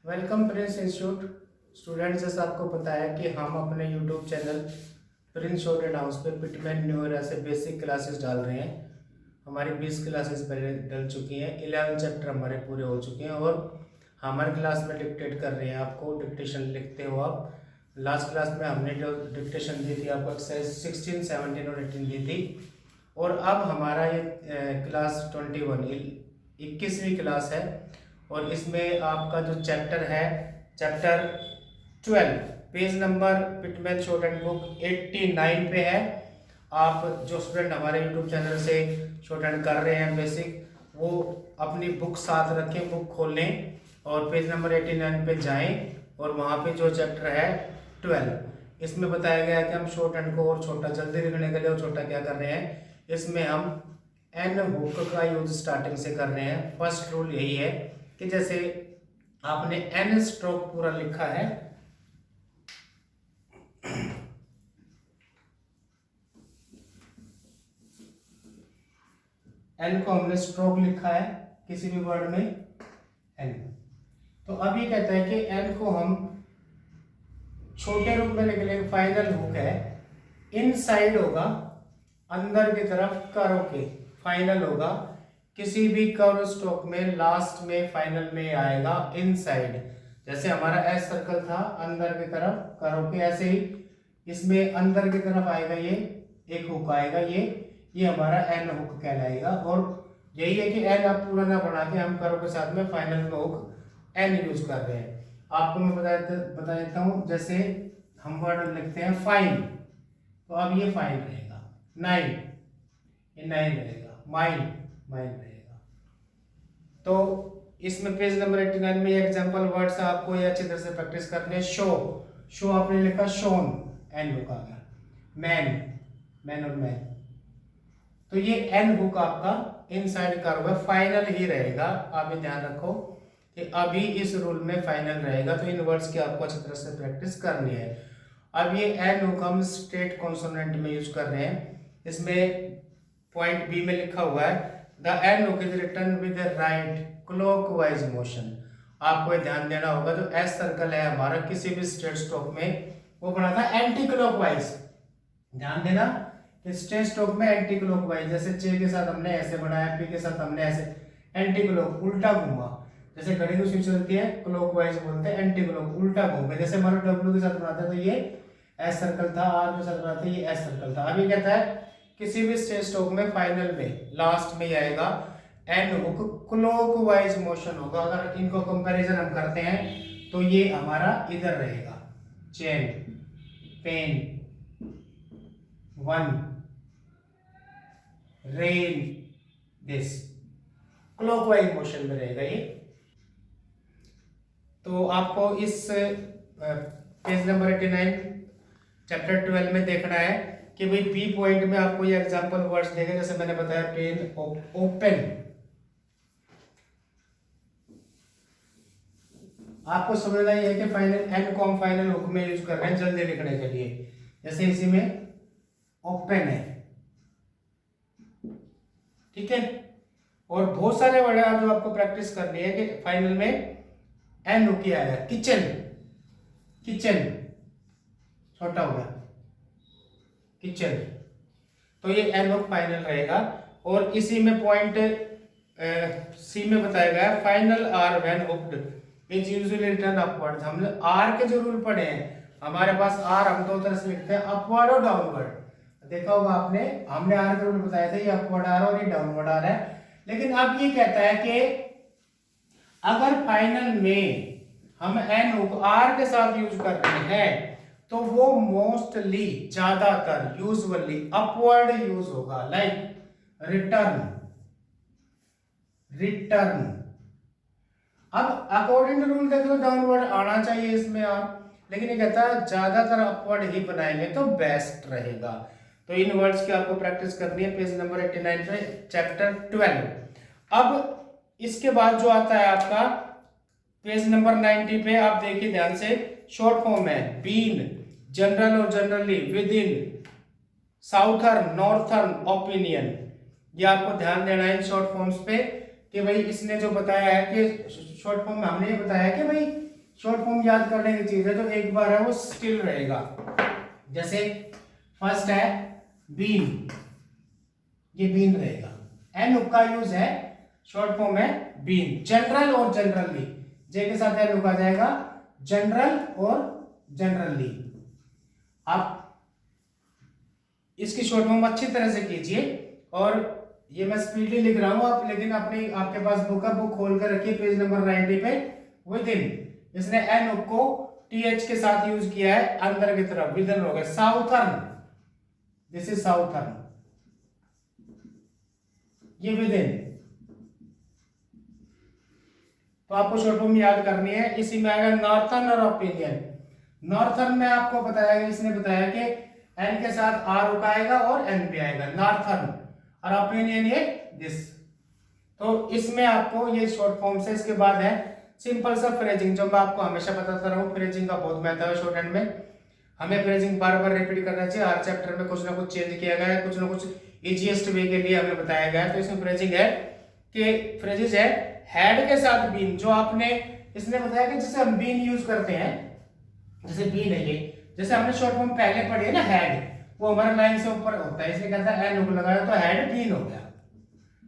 Welcome Prince institute students. जैसा आपको पता है कि हम अपने YouTube channel Prince shorted house पे पिटमैन न्यू एरा से बेसिक क्लासेस डाल रहे हैं। हमारी 20 क्लासेस पहले डल चुकी हैं, 11 चैप्टर हमारे पूरे हो चुके हैं और हमारे क्लास में डिक्टेट कर रहे हैं। आपको डिक्टेशन लिखते हो आप। लास्ट क्लास में हमने जो डिक्टेशन दी थी आपको एक्सरसाइज 16, 17 और 18 दी थी। और अब हमारा ये क्लास 21 21वीं क्लास है और इसमें आपका जो चैप्टर है chapter 12 page number Pitman short and book 89 पे है। आप जो स्टूडेंट हमारे यूट्यूब चैनल से शॉर्ट एंड कर रहे हैं बेसिक, वो अपनी बुक साथ रखें, बुक खोल लें और पेज नंबर 89 पे जाएं और वहाँ पे जो चैप्टर है 12, इसमें बताया गया है कि हम शॉर्ट एंड को और छोटा जल्दी लिखने के लिए और छोटा क्या कर रहे हैं, इसमें हम एन हुक का यूज स्टार्टिंग से कर रहे हैं। फर्स्ट रूल यही है कि जैसे आपने एन स्ट्रोक पूरा लिखा है, एन को हमने स्ट्रोक लिखा है किसी भी वर्ड में एन, तो अब ये कहता है कि एन को हम छोटे रूप में लिख लेंगे। फाइनल हुक है, इनसाइड होगा, अंदर की तरफ करो के, फाइनल होगा किसी भी कर्व स्ट्रोक में लास्ट में फाइनल में आएगा इनसाइड। जैसे हमारा एस सर्कल था अंदर की तरफ करो के, ऐसे ही इसमें अंदर की तरफ आएगा ये एक हुक आएगा, ये हमारा एन हुक कहलाएगा। और यही है कि एन आप पूरा ना बढ़ा के हम करो के साथ में फाइनल में हुक एन यूज कर रहे हैं। आपको मैं बता देता हूं। जैसे हम वर्ड लिखते हैं फाइन, तो अब ये फाइन रहेगा, नाइन ये नाइन रहेगा, माइन माइन रहेगा। तो इसमें पेज नंबर 89 में ये एग्जांपल वर्ड्स आपको ये अच्छी तरह से प्रैक्टिस करने हैं। शो, शो आपने लिखा शोन, एन हुक आ गया। मैन, मैन और मैन, तो ये एन हुक आपका इनसाइड कर्व है, फाइनल ही रहेगा। आप ये ध्यान रखो कि अभी इस रूल में फाइनल रहेगा, तो इन वर्ड्स की आपको अच्छी तरह से प्रैक्टिस करनी है। अब ये एन हुक हम स्ट्रेट कॉन्सोनेंट में यूज कर रहे हैं। इसमें पॉइंट बी में लिखा हुआ है the N hook is written with right clockwise motion. आपको ध्यान देना होगा, जो एस सर्कल है हमारा किसी भी स्ट्रेट स्ट्रोक में वो बना था एंटी क्लॉकवाइज। ध्यान देना कि स्ट्रेट स्ट्रोक में एंटी क्लॉकवाइज, जैसे चे के साथ हमने ऐसे बनाया, पी के साथ हमने ऐसे एंटी क्लॉक उल्टा घुमा। जैसे घड़ी की स्विच चलती है क्लॉकवाइज बोलते हैं, एंटी क्लॉक उल्टा घूमे। जैसे हमारा डब्ल्यू के साथ बनाते हैं तो ये एस सर्कल था, आर के साथ बनाते हैं ये एस सर्कल था। अभी कहता है किसी भी स्ट्रेट स्ट्रोक में फाइनल में लास्ट में आएगा एन हुक क्लॉकवाइज मोशन होगा। अगर इनको कंपैरिजन हम करते हैं तो ये हमारा इधर रहेगा, chain, pen, one, rain, this clockwise motion में रहेगा ये। तो आपको इस पेज नंबर 89 चैप्टर 12 में देखना है कि भाई बी पॉइंट में आपको ये एग्जांपल वर्ड्स देंगे। जैसे मैंने बताया पेन, ओपन, आपको समझना ही है कि फाइनल एन को हम फाइनल हुक में यूज कर रहे हैं जल्दी लिखने के लिए। जैसे इसी में ओपन है, ठीक है। और बहुत सारे वर्ड है जो आपको प्रैक्टिस करनी है कि फाइनल में एन हुक ही आएगा। किचन, किचन छोटा हो गया किचन, तो ये एन हुक फाइनल रहेगा। और इसी में पॉइंट सी में बताया गया है final R when hooked is usually written upward. हमने आर के जो रूल पढ़े हैं, हमारे पास आर हम दो तरह से लिखते हैं, अपवर्ड और डाउनवर्ड। देखा होगा आपने, हमने आर के रूल बताया था, ये अपवर्ड आर और ये डाउनवर्ड आर है। लेकिन अब ये कहता है कि अगर फाइनल में हम एन हुक आर के साथ यूज कर रहे हैं तो वो मोस्टली, ज्यादातर, यूजुअली अपवर्ड यूज होगा, लाइक रिटर्न, रिटर्न। अब अकॉर्डिंग टू रूल देखो डाउनवर्ड आना चाहिए इसमें आप, लेकिन ये कहता है ज्यादातर अपवर्ड ही बनाएंगे तो बेस्ट रहेगा। तो इन वर्ड्स की आपको प्रैक्टिस करनी है पेज नंबर 89 पे चैप्टर 12। अब इसके बाद जो आता है आपका पेज नंबर 90 पे, आप देखिए ध्यान से, शॉर्ट फॉर्म है बीन, जनरल और generally, with in, southern, northern, opinion. ये आपको ध्यान देना है शॉर्ट फॉर्म्स पे कि भाई इसने जो बताया है कि शॉर्ट फॉर्म में हमने ये बताया है कि भाई शॉर्ट फॉर्म याद करने की चीज है, जो एक बार है वो स्टिल रहेगा। जैसे फर्स्ट है बीन, ये बीन रहेगा। एन हुक का यूज है, शॉर्ट फॉर्म है बीन। जनरल और जनरली, जे के साथ एन हुक आ जाएगा, जनरल और जनरली। आप इसकी शॉर्ट फॉर्म अच्छी तरह से कीजिए, और ये मैं स्पीडली लिख रहा हूं आप, लेकिन अपनी आपके पास बुक है, बुक खोल कर रखिए पेज नंबर 90 पे। विद इन, इसने एन हुक को टीएच के साथ यूज किया है, अंदर की तरफ, विद इन हो गया। साउथर्न, दिस इज साउथर्न, ये विद इन। तो आपको शॉर्ट फॉर्म याद करनी है। इसी में आएगा नॉर्थर्न और ओपिनियन। नॉर्थर्न में आपको बताया, इसने बताया कि एन के साथ आर हुक आएगा और एन भी आएगा, नॉर्थर्न। और ओपिनियन ये दिस। तो इसमें आपको ये शॉर्ट फॉर्म से, इसके बाद है सिंपल सा फ्रेजिंग, जो मैं आपको हमेशा बताता रहा हूं। फ्रेजिंग का बहुत महत्व है शॉर्ट हैंड में, हमें फ्रेजिंग बार बार रिपीट करना चाहिए। हर चैप्टर में कुछ ना कुछ चेंज किया गया है, कुछ ना कुछ इजीएस्ट वे के लिए हमें बताया गया है। तो इसमें फ्रेजिंग है कि फ्रेजेस है हेड के साथ बीन, जो आपने, इसने बताया कि जैसे हम बीन यूज करते हैं, जैसे बीन है ये, जैसे हमने शॉर्ट फॉर्म पहले पढ़ी है ना हेड, वो हमारे लाइन से ऊपर होता है, इसलिए कहता है एन हुक लगाया तो हेड बीन हो गया।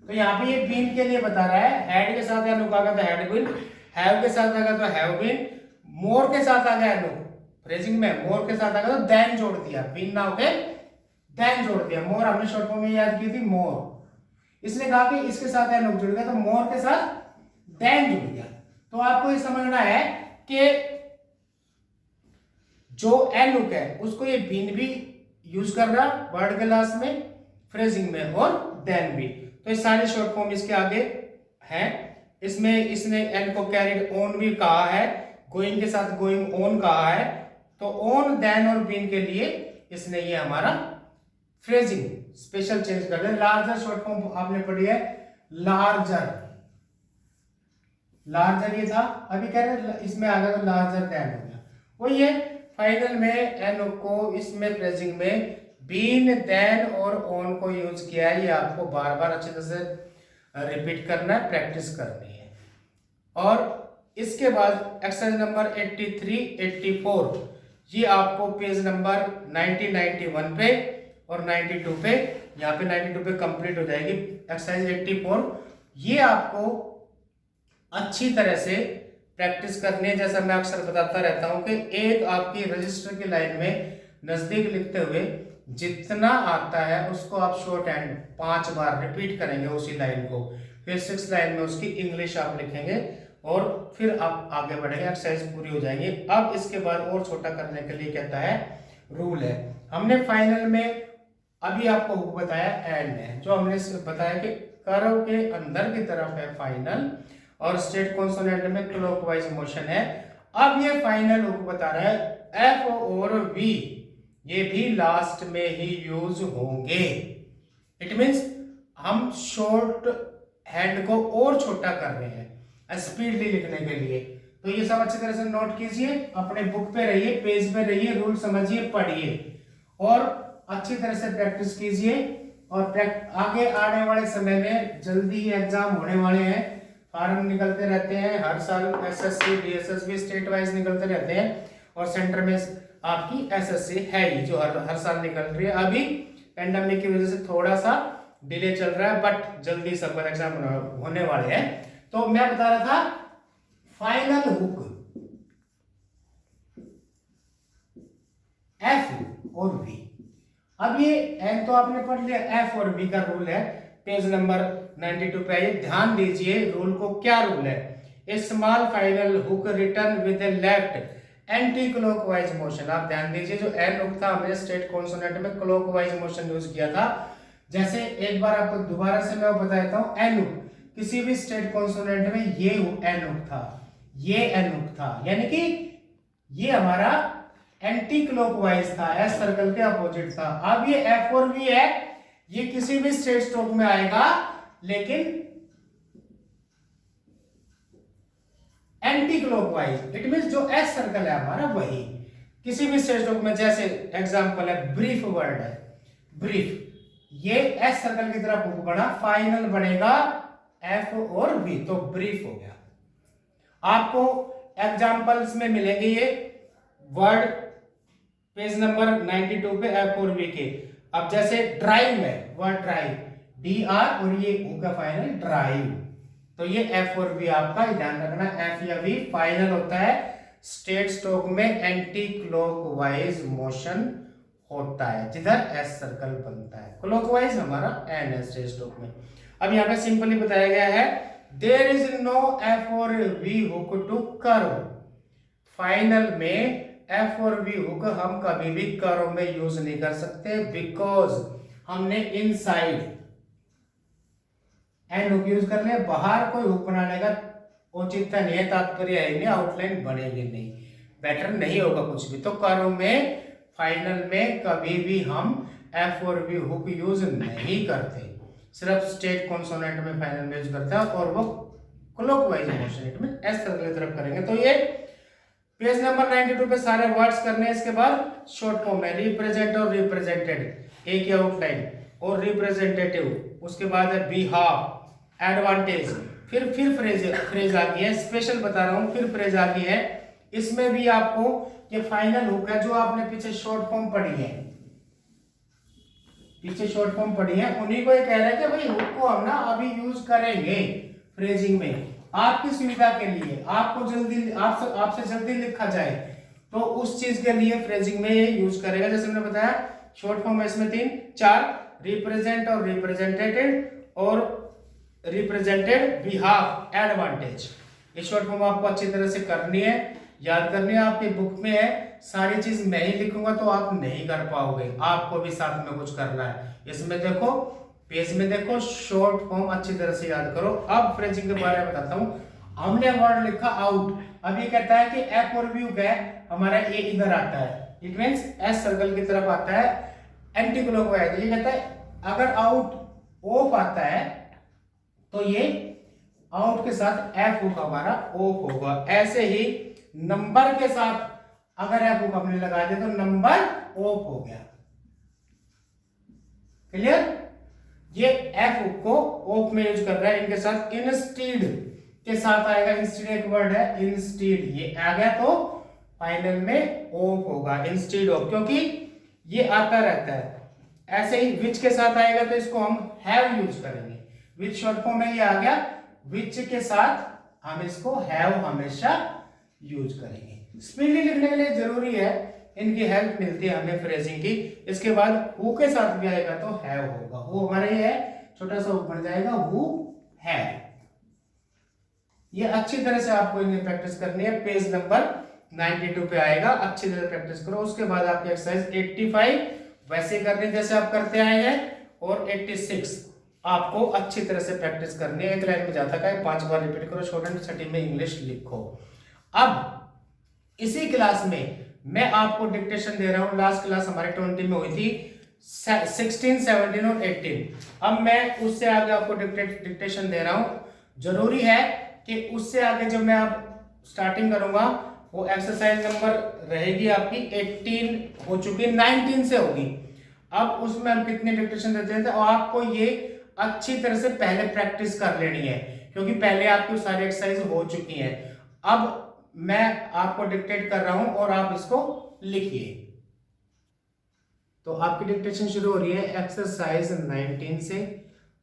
तो यहाँ पे ये बीन के लिए बता रहा है, हेड के साथ एन हुक आ गया तो हेड बीन, हैव के साथ आ गया तो हैव बीन, मोर के साथ आ गया एन हुक फ्रेजिंग में, मोर के साथ आ गया तो देन जोड़ दिया, बीन ना होके देन जोड़ दिया। मोर हमने शॉर्ट फॉर्म में याद की थी, मोर। इसने कहा कि इसके साथ एन हुक जुड़ गया तो मोर के साथ देन जुड़ गया। तो आपको ये समझना है कि जो एन हुक है उसको ये बीन भी यूज कर रहा वर्ड के लास्ट में, फ्रेजिंग में, और देन भी। तो ये सारे शॉर्ट फॉर्म इसके आगे हैं। इसमें इसने एन को कैरिड ऑन भी कहा है, गोइंग के साथ गोइंग ऑन कहा है। तो ऑन, देन और बीन के लिए इसने ये हमारा फ्रेजिंग स्पेशल चेंज कर दिया। लार्जर शॉर्ट फॉर्म आपने पढ़ी है, लार्जर, लार्जर ये था, अभी कह रहे इसमें आ गया तो लार्जर देन हो गया। वो ये फाइनल में एन को इसमें फ्रेजिंग में बीन, देन और ऑन को यूज किया है। ये आपको बार बार अच्छी तरह से रिपीट करना है, प्रैक्टिस करनी है। और इसके बाद एक्सरसाइज नंबर 83, 84, ये आपको पेज नंबर 90, 91 पे और 92 पे, यहाँ पे 92 पे कंप्लीट हो जाएगी एक्सरसाइज 84। ये आपको अच्छी तरह से प्रैक्टिस करनी है। जैसा मैं अक्सर बताता रहता हूं कि एक आपकी रजिस्टर की लाइन में नजदीक लिखते हुए जितना आता है उसको आप शॉर्ट हैंड 5 बार रिपीट करेंगे उसी लाइन को, फिर 6 लाइन में उसकी इंग्लिश आप लिखेंगे और फिर आप आगे बढ़ेंगे, एक्सरसाइज पूरी हो जाएंगी। अब इसके बाद और छोटा करने के लिए कहता है रूल है। हमने फाइनल में अभी आपको बताया एंड है, जो हमने बताया कि कर्व के अंदर की तरफ है फाइनल और स्ट्रेट कॉन्सोनेंट में क्लॉकवाइज मोशन है। अब ये फाइनल हुक बता रहा है एफ और वी ये भी लास्ट में ही यूज होंगे। इट मींस हम शॉर्ट हैंड को और छोटा कर रहे हैं स्पीडली लिखने के लिए। तो ये सब अच्छी तरह से नोट कीजिए, अपने बुक पे रहिए, पेज पे रहिए, रूल समझिए, पढ़िए और अच्छी तरह से प्रैक्टिस कीजिए। और आगे आने वाले समय में जल्दी ही एग्जाम होने वाले हैं, फॉर्म निकलते रहते हैं हर साल, एसएससी, डीएसएसबी स्टेट वाइज निकलते रहते हैं और सेंटर में आपकी एसएससी है ही जो हर साल निकल रही है। अभी पेंडेमिक की वजह से थोड़ा सा डिले चल रहा है, बट जल्दी सबका एग्जाम होने वाले हैं। तो मैं बता रहा था फाइनल हुक एफ और वी। अब ये एन तो आपने पढ़ लिया, एफ और वी का रूल है पेज नंबर 92 पे। ये ध्यान दीजिए रूल को, क्या रूल है। A small final hook return with a left anti clockwise motion. आप ध्यान दीजिए जो एन हुक था हमने स्ट्रेट कॉन्सोनेंट में क्लॉकवाइज मोशन यूज किया था। जैसे एक बार आपको दोबारा से मैं बता देता हूं, एन हुक किसी भी स्ट्रेट कॉन्सोनेंट में ये एन हुक था, ये एन हुक था, यानी कि ये हमारा एंटी क्लॉकवाइज था, एस सर्कल के अपोजिट था। अब ये एफ और वी है, ये किसी भी स्ट्रेट स्ट्रोक में आएगा लेकिन एंटी क्लॉकवाइज। इट मींस जो एस सर्कल है हमारा वही किसी भी स्ट्रेट स्ट्रोक में। जैसे एग्जांपल है ब्रीफ वर्ड है, ब्रीफ, ये एस सर्कल की तरफ हुक बना, फाइनल बनेगा एफ और वी, तो ब्रीफ हो गया। आपको एग्जाम्पल्स में मिलेंगे ये वर्ड पेज नंबर 92 पे एफ और वी के। अब जैसे ड्राइव में वर्ड ड्राइव DR और ये U का फाइनल ड्राइव, तो ये एफ और वी आपका ध्यान रखना। एफ या वी फाइनल होता है, स्टेट स्ट्रोक में एंटी क्लॉकवाइज मोशन होता है, जिधर एस सर्कल बनता है। क्लॉकवाइज हमारा एन है स्टेट स्ट्रोक में। अब यहाँ पे सिंपली बताया गया है देयर इज नो एफ और V hook to curve. Final में एफ और वी हुक हम कभी भी कर्व में यूज नहीं कर सकते, बिकॉज हमने इनसाइड एंड हुक यूज कर लिया। बाहर कोई हुक बनाने का औचित्य नहीं है, तात्पर्य है नहीं, आउटलाइन बनेगी नहीं, बेटर नहीं होगा कुछ भी। तो कर्व में फाइनल में कभी भी हम एफ और वी हुक यूज नहीं करते, सिर्फ स्टेट कॉन्सोनेंट में फाइनल में यूज करते हैं, और वो क्लॉकवाइज मोशन में एस सर्कल की तरफ करेंगे। तो ये पेज नंबर 92 पे सारे वर्ड्स करने हैं। इसके बाद शॉर्ट फॉर्म है रिप्रेजेंट और रिप्रेजेंटेड, एक ही आउटलाइन, और रिप्रेजेंटेटिव, उसके बाद है बिहाफ, एडवांटेज, फिर फ्रेज आ गई है, स्पेशल बता रहा हूं, फिर फ्रेज आ गई है। इसमें भी आपको ये फाइनल हुक है, जो आपने पीछे शॉर्ट फॉर्म पढ़ी है, पीछे शॉर्ट फॉर्म पढ़ी है, उन्हीं को ये कह रहा है कि भाई हुक को हम ना अभी यूज करेंगे फ्रेजिंग में, आपकी सुविधा के लिए, आपको जल्दी आपसे जल्दी लिखा जाए, तो उस चीज के लिए फ्रेजिंग में ये यूज करेगा। जैसे मैंने बताया शॉर्ट फॉर्म है इसमें 4 रिप्रेजेंट और रिप्रेजेंटेटेड और रिप्रेजेंटेड, बिहाफ, एडवांटेज। ये शॉर्ट फॉर्म आपको अच्छी तरह से करनी है, याद करनी है। आपकी बुक में है, सारी चीज मैं ही लिखूंगा तो आप नहीं कर पाओगे, आपको भी साथ में कुछ करना है। इसमें देखो, पेज में देखो, शॉर्ट फॉर्म अच्छी तरह से याद करो। अब फ्रेजिंग के बारे में बताता हूं। हमने वर्ड लिखा आउट, अब ये कहता है कि एफ और व्यू है हमारा, ए इधर आता है, इट मींस एस सर्कल की तरफ आता है, एंटी क्लॉकवाइज। ये कहता है अगर आउट ऑफ आता है तो ये आउट के साथ एफ हुक हमारा ऑफ होगा। ऐसे ही नंबर के साथ अगर एफ हुक हमने लगा दिया तो नंबर ऑफ हो गया। क्लियर? ये एफ हुक को ऑफ में यूज कर रहा है। इनके साथ इंस्टीड के साथ आएगा, इंस्टीड एक वर्ड है, इंस्टीड, ये आ गया तो फाइनल में ऑफ होगा, इंस्टीड ऑफ, क्योंकि ये आता रहता है। ऐसे ही विच के साथ आएगा तो इसको हम हैव यूज करेंगे, विच शॉर्ट फॉर्म में ये आ गया, विच के साथ हम इसको हैव हमेशा यूज करेंगे। स्पीडली लिखने के लिए जरूरी है, इनकी हेल्प मिलती है हमें फ्रेजिंग की। इसके बाद हु के साथ भी आएगा तो हैव होगा, हु हमारा ये है, छोटा सा बन जाएगा हु हैव। ये अच्छी तरह से आपको इन्हें प्रैक्टिस करनी है। पेज नंबर 92 पे आएगा, अच्छी तरह प्रैक्टिस करो। उसके बाद आपकी एक्सरसाइज 85 वैसे करनी है जैसे आप करते आए हैं, और 86 आपको अच्छी तरह से प्रैक्टिस करनी है। एक लाइन में जाता है 5 बार रिपीट करो, शॉर्ट एंड स्टडी में इंग्लिश लिखो। अब इसी क्लास में मैं आपको डिक्टेशन दे रहा हूं। लास्ट क्लास हमारे 20 में हुई थी, 16, 17 और 18। अब मैं उससे आगे आपको डिक्टेशन दे रहा हूं। जरूरी है कि उससे आगे जो मैं अब स्टार्टिंग करूंगा वो एक्सरसाइज नंबर रहेगी आपकी 18 हो चुकी है, 19 से होगी। अब उसमें हम कितने डिक्टेशन देते हैं, तो आपको ये अच्छी तरह से पहले प्रैक्टिस कर लेनी है, क्योंकि पहले आपकी सारी एक्सरसाइज हो चुकी हैं। अब मैं आपको डिक्टेट कर रहा हूं और आप इसको लिखिए। तो आपकी डिक्टेशन शुरू हो रही है एक्सरसाइज 19 से।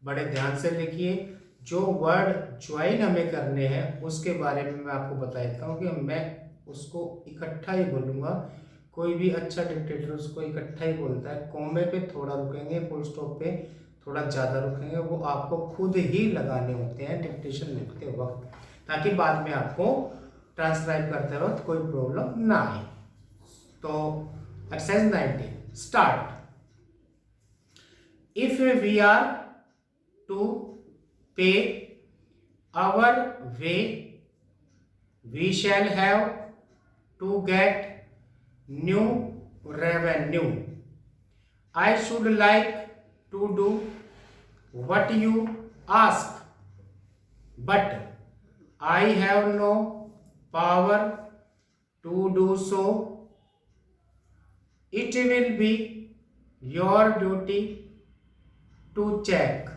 बड़े ध्यान से लिखिए। जो वर्ड ज्वाइन हमें करने हैं उसके बारे में मैं आपको बता देता हूँ कि मैं उसको इकट्ठा ही बोलूँगा। कोई भी अच्छा डिक्टेटर उसको इकट्ठा ही बोलता है। कॉमे पे थोड़ा रुकेंगे, फुल स्टॉप पे थोड़ा ज़्यादा रुकेंगे, वो आपको खुद ही लगाने होते हैं डिक्टेशन लिखते वक्त, ताकि बाद में आपको ट्रांसक्राइब करते वक्त कोई प्रॉब्लम ना आए। तो exercise 19 start. If we are to pay our way we shall have to get new revenue. I should like to do what you ask, but I have no power to do so. It will be your duty to check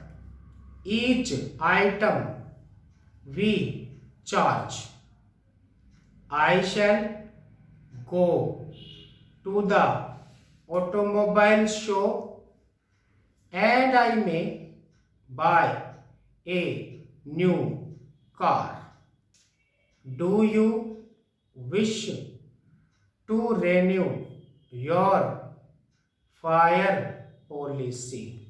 each item we charge. I shall go to the automobile show and I may buy a new car. Do you wish to renew your fire policy?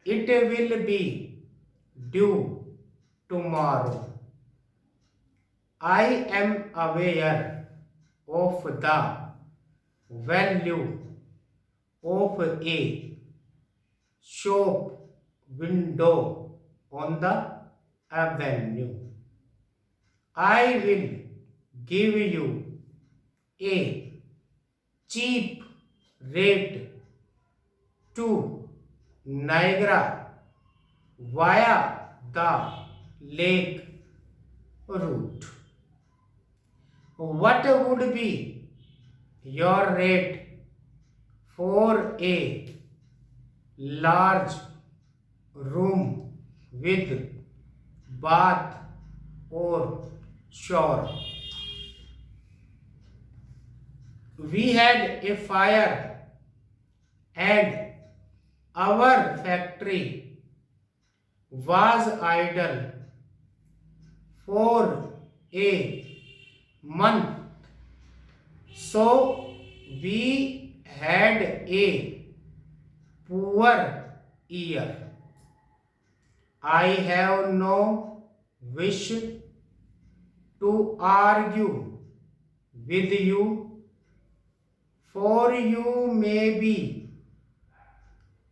It will be due tomorrow. I am aware of the value of a shop window on the avenue. I will give you a cheap rate to Niagara via the lake route. What would be your rate for a large room with bath or shower? We had a fire and our factory was idle for a month, so we had a poor year. I have no wish to argue with you, for you may be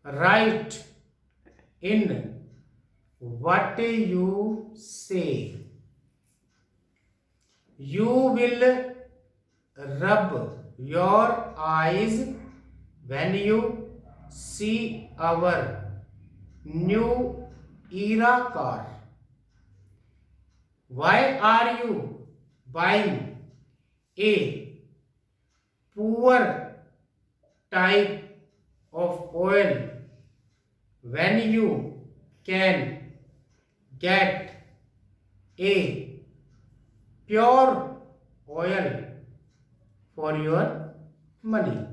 right in what you say. You will rub your eyes when you see our new era car. Why are you buying a poor type of oil when you can get a pure oil for your money?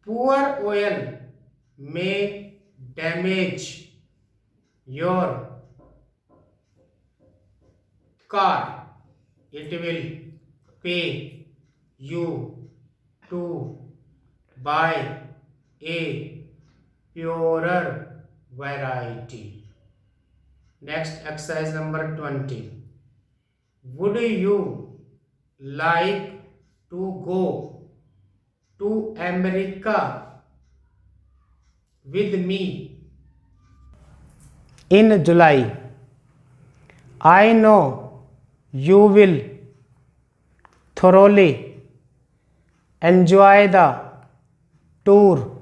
Poor oil may damage your car. It will pay you to buy a purer variety. Next, exercise number 20. Would you like to go to America with me in July? I know you will thoroughly enjoy the tour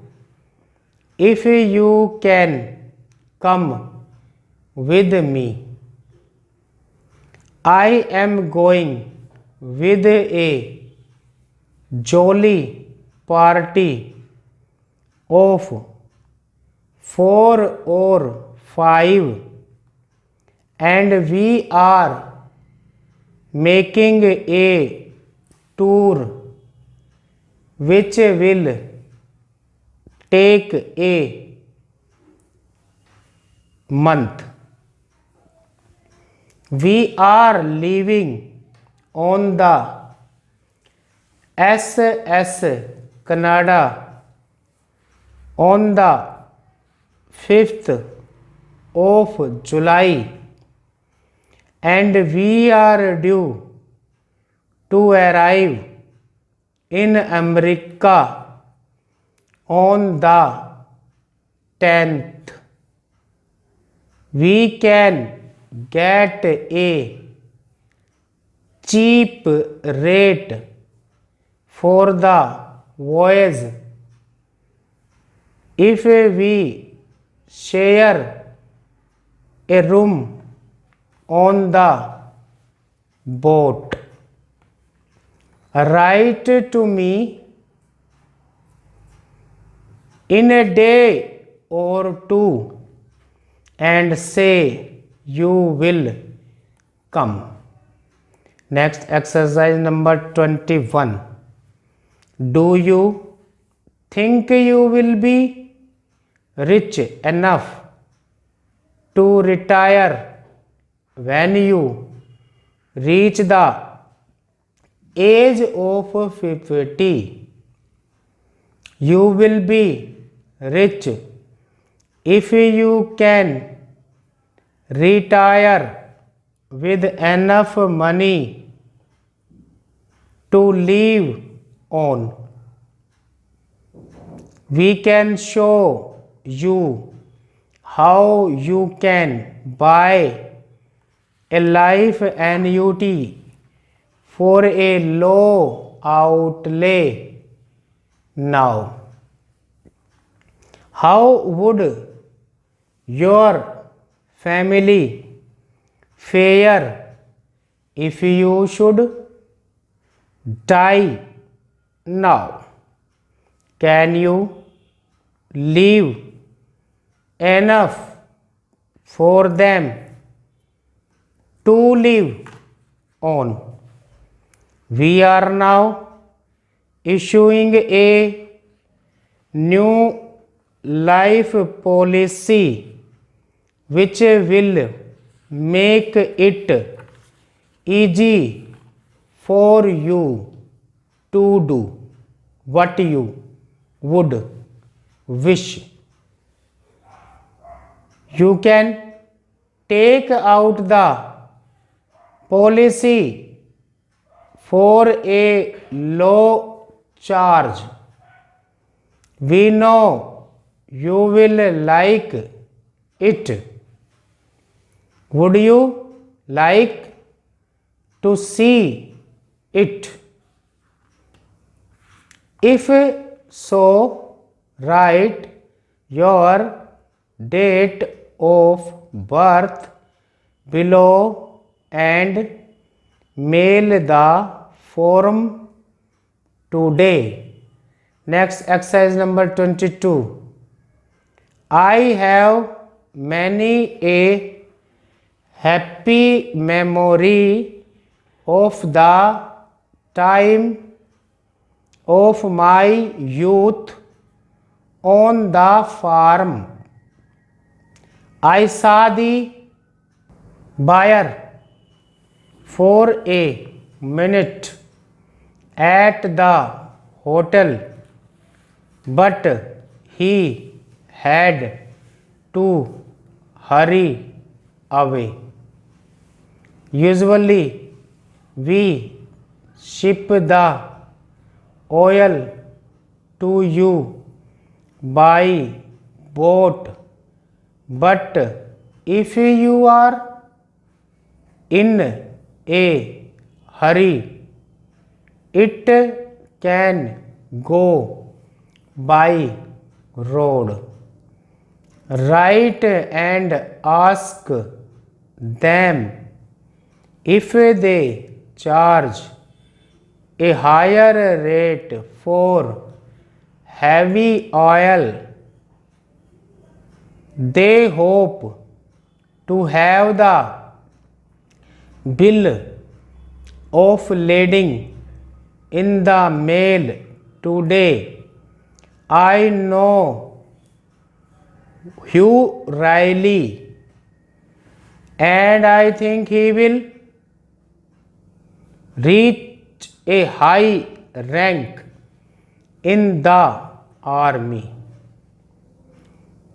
if you can come with me. I am going with a jolly party of 4 or 5 and we are making a tour which will take a month. We are leaving on the SS Canada on the 5th of July and we are due to arrive in America on the 10th. We can get a cheap rate for the voyage if we share a room on the boat. Write to me in a day or two and say you will come. Next exercise number 21. Do you think you will be rich enough to retire when you reach the age of 50? You will be rich if you can retire with enough money to live on. We can show you how you can buy a life annuity for a low outlay now. How would your family fare if you should die now? Can you leave enough for them to live on? We are now issuing a new life policy which will make it easy for you to do what you would wish. You can take out the policy for a low charge. We know you will like it. Would you like to see it? If so, write your date of birth below and mail the form today. Next exercise number 22. I have many a happy memory of the time of my youth on the farm. I saw the buyer for a minute at the hotel, but he had to hurry away. Usually we ship the oil to you by boat, but if you are in a hurry, it can go by road. Write and ask them if they charge a higher rate for heavy oil. They hope to have the bill of lading in the mail today. I know Hugh Riley, and I think he will reach a high rank in the army.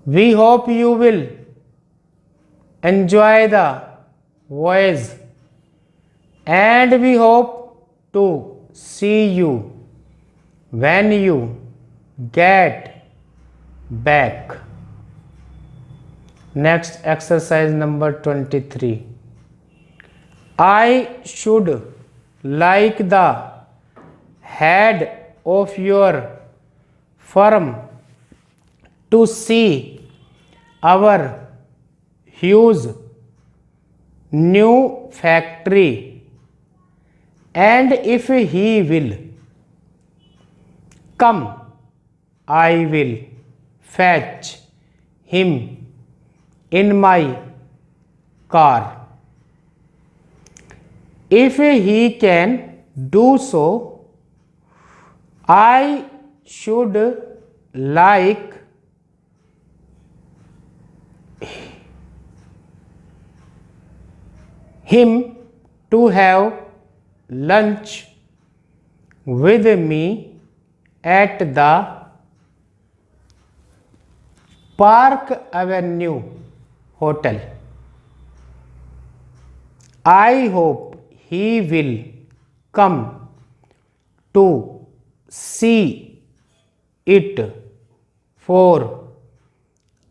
We hope you will enjoy the voyage, and we hope to see you when you get back. Next exercise number 23. I should like the head of your firm to see our huge new factory, and if he will come, I will fetch him in my car. If he can do so, I should like him to have lunch with me at the Park Avenue Hotel. I hope he will come to see it, for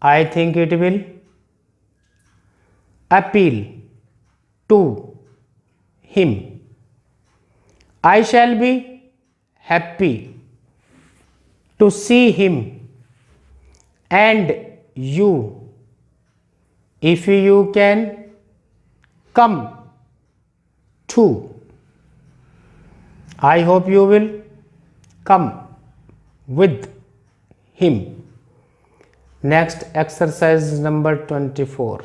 I think it will appeal to him. I shall be happy to see him and you, if you can come too. I hope you will come with him. Next exercise number 24.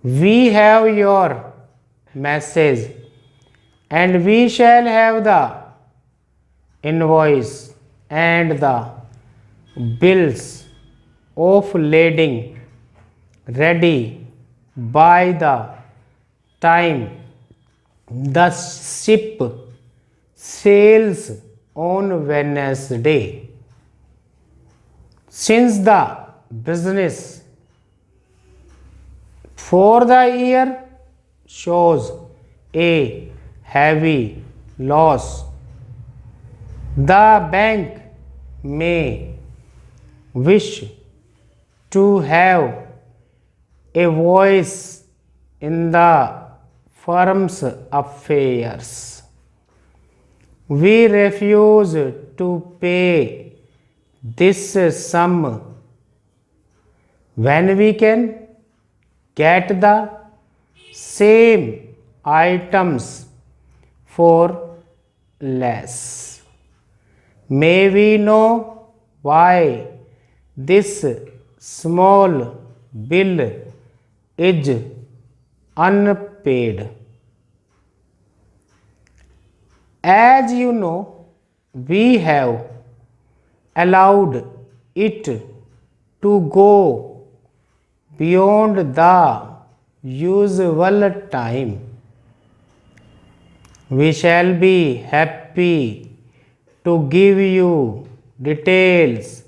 We have your message and we shall have the invoice and the bills of lading ready by the time the ship sails on Wednesday. Since the business for the year shows a heavy loss, the bank may wish to have a voice in the firm's affairs. We refuse to pay this sum when we can get the same items for less. May we know why this small bill is unpaid? As you know, we have allowed it to go beyond the usual time. We shall be happy to give you details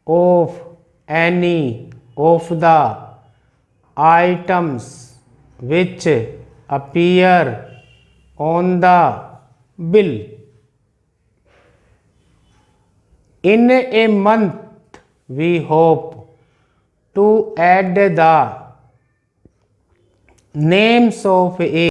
of any of the items which appear on the bill. In a month, we hope to add the names of a